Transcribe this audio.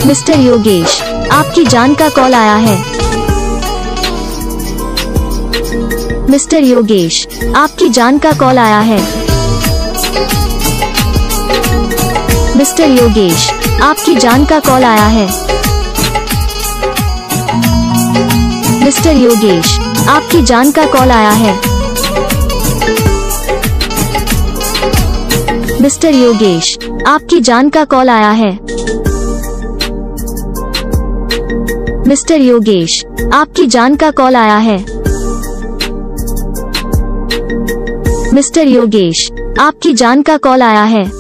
Mister Yogesh, आपकी जान का कॉल आया है। मिस्टर योगेश, आपकी जान का कॉल आया है। मिस्टर योगेश, आपकी जान का कॉल आया है। मिस्टर योगेश, आपकी जान का कॉल आया है। मिस्टर योगेश, आपकी जान का कॉल आया है। मिस्टर योगेश, आपकी जान का कॉल आया है। मिस्टर योगेश, आपकी जान का कॉल आया है।